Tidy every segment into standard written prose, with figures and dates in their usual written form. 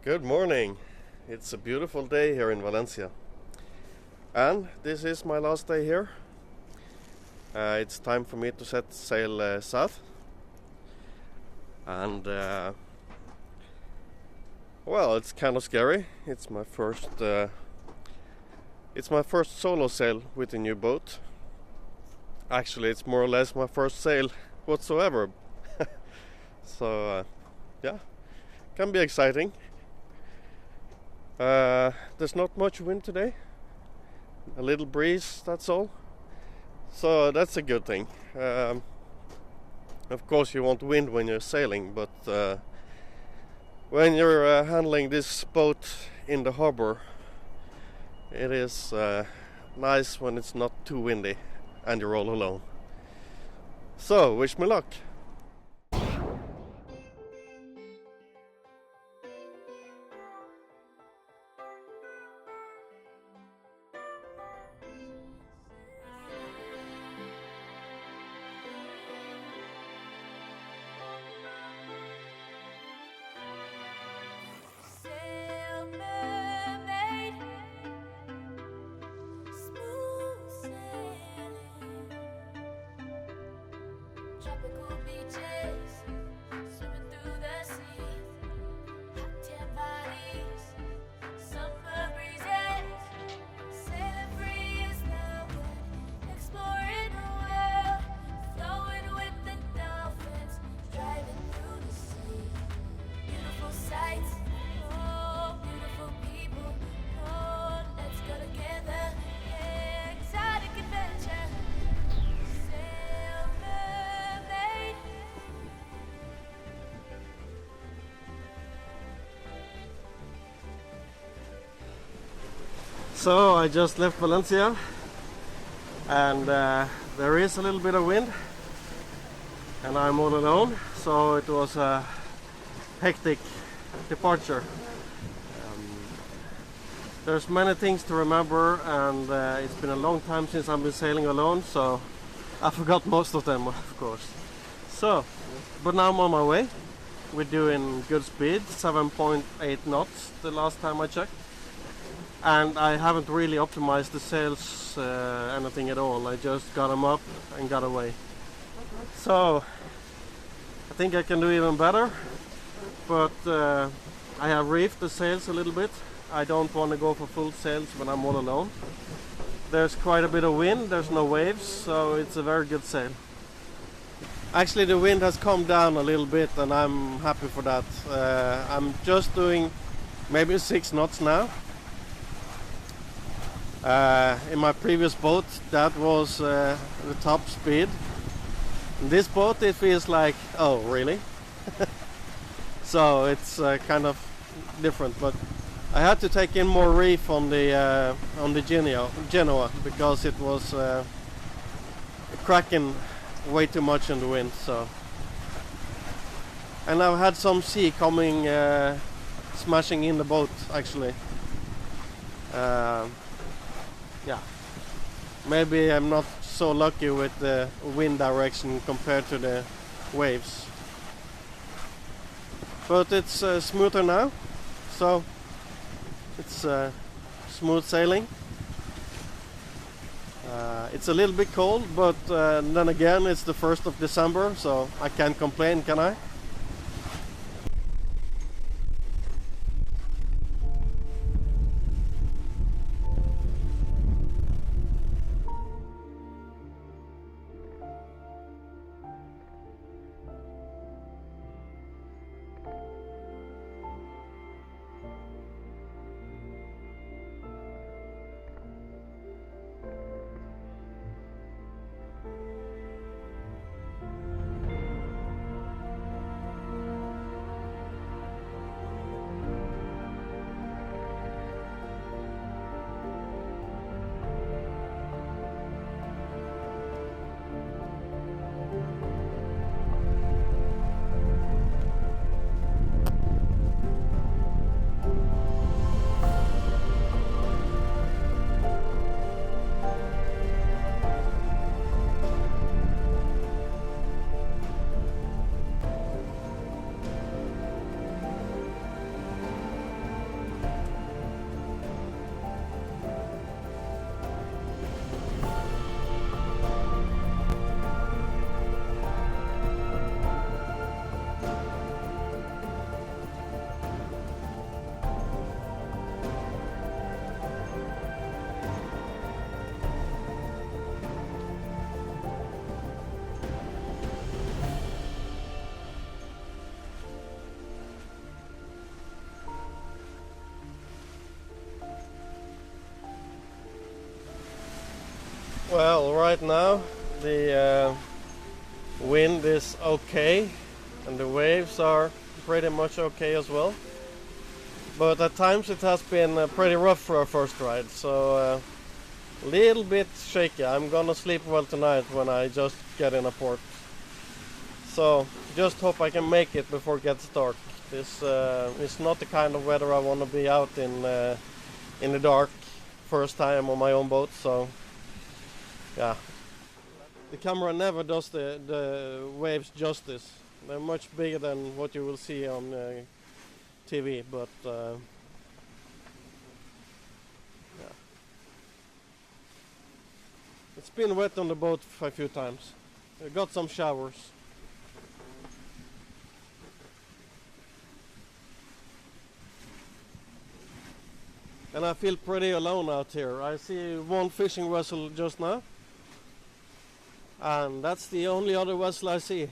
Good morning. It's a beautiful day here in Valencia. And this is my last day here. It's time for me to set sail south. And well, it's kind of scary. It's my first solo sail with a new boat. Actually, it's more or less my first sail whatsoever. So yeah, can be exciting. There's not much wind today. A little breeze, that's all. So that's a good thing. Of course you want wind when you're sailing, but when you're handling this boat in the harbor, it is nice when it's not too windy and you're all alone. So, wish me luck. Sail mermaid, smooth sailing, tropical beaches, swimming through the sea, hot tan bodies, summer breezes, sailing free as the wind, exploring the world, flowing with the dolphins, driving through the sea, beautiful sights. Oh, beautiful people, oh, let's go together, exotic adventure, sail mermaid. So I just left Valencia and there is a little bit of wind and I'm all alone, so it was a hectic departure. There's many things to remember and it's been a long time since I've been sailing alone, so I forgot most of them, of course. So, but now I'm on my way. We're doing good speed, 7.8 knots the last time I checked. And I haven't really optimized the sails anything at all. I just got them up and got away. So I think I can do even better, but I have reefed the sails a little bit. I don't want to go for full sails when I'm all alone. There's quite a bit of wind, there's no waves, so it's a very good sail. Actually the wind has calmed down a little bit and I'm happy for that. I'm just doing maybe 6 knots now. In my previous boat that was the top speed. In this boat it feels like, oh really? So it's kind of different, but I had to take in more reef on the Genoa because it was cracking way too much in the wind. So, and I've had some sea coming smashing in the boat actually. Yeah, maybe I'm not so lucky with the wind direction compared to the waves, but it's smoother now, so it's smooth sailing. It's a little bit cold, but then again it's the 1st of December, so I can't complain, can I? Well, right now the wind is okay and the waves are pretty much okay as well. But at times it has been pretty rough for our first ride, so a little bit shaky. I'm gonna sleep well tonight when I just get in a port. So just hope I can make it before it gets dark. This is not the kind of weather I want to be out in the dark first time on my own boat. So yeah, the camera never does the waves justice. They're much bigger than what you will see on TV, but yeah. It's been wet on the boat a few times. We got some showers. And I feel pretty alone out here. I see one fishing vessel just now, and that's the only other vessel I see.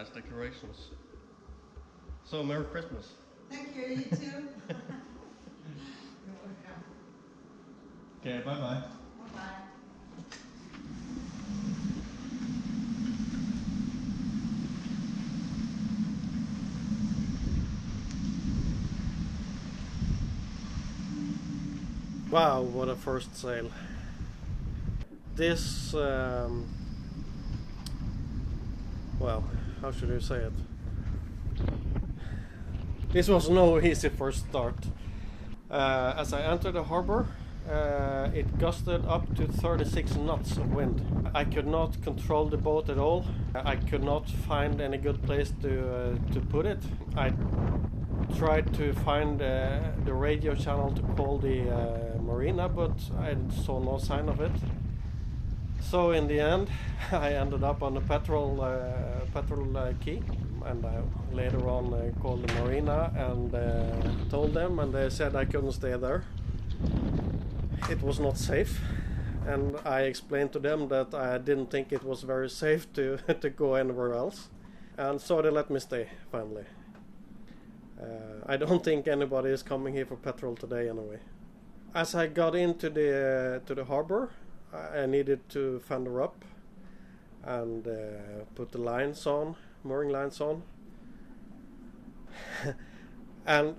nice decorations. So Merry Christmas. Thank you, you too. You're welcome. Okay, bye bye. Bye. Wow, what a first sail. This, well, how should I say it? This was no easy first start. As I entered the harbor, it gusted up to 36 knots of wind. I could not control the boat at all. I could not find any good place to put it. I tried to find the radio channel to call the marina, but I saw no sign of it. So in the end, I ended up on the petrol key, and I later on called the marina and told them, and they said I couldn't stay there. It was not safe, and I explained to them that I didn't think it was very safe to to go anywhere else, and so they let me stay finally. I don't think anybody is coming here for petrol today anyway. As I got into the harbor, I needed to fender up and put the lines on, mooring lines on. And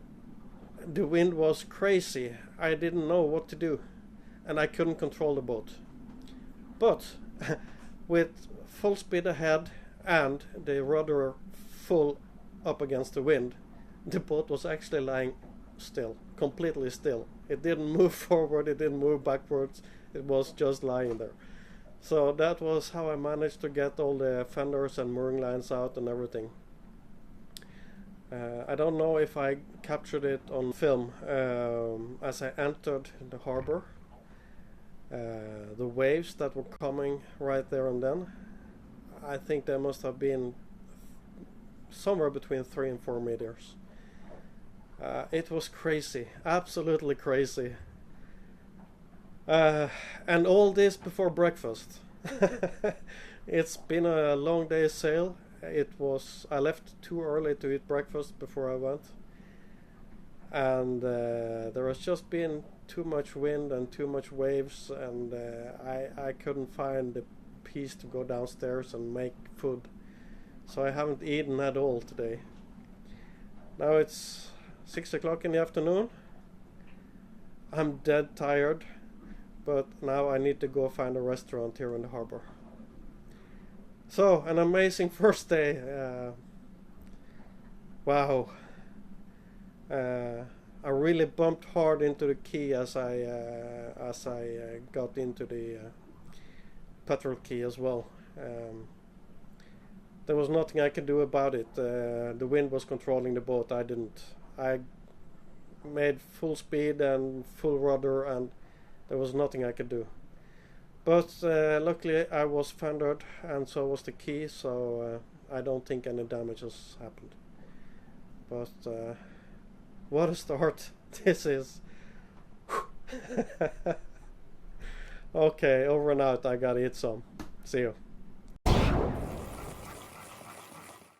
the wind was crazy. I didn't know what to do, and I couldn't control the boat. But with full speed ahead and the rudder full up against the wind, the boat was actually lying still, completely still. It didn't move forward, it didn't move backwards, it was just lying there. So that was how I managed to get all the fenders and mooring lines out and everything. I don't know if I captured it on film. As I entered the harbor, the waves that were coming right there and then, I think there must have been somewhere between 3 and 4 meters. It was crazy, absolutely crazy. And all this before breakfast. It's been a long day's sail. I left too early to eat breakfast before I went. And there has just been too much wind and too much waves, and I couldn't find the peace to go downstairs and make food. So I haven't eaten at all today. Now it's 6 o'clock in the afternoon. I'm dead tired, but now I need to go find a restaurant here in the harbor. So, an amazing first day. Wow. I really bumped hard into the quay as I got into the petrol quay as well. There was nothing I could do about it. The wind was controlling the boat. I didn't. I made full speed and full rudder, and there was nothing I could do. But luckily I was fendered, and so was the quay, so I don't think any damages happened. But what a start this is. Okay, over and out. I gotta eat some. See you.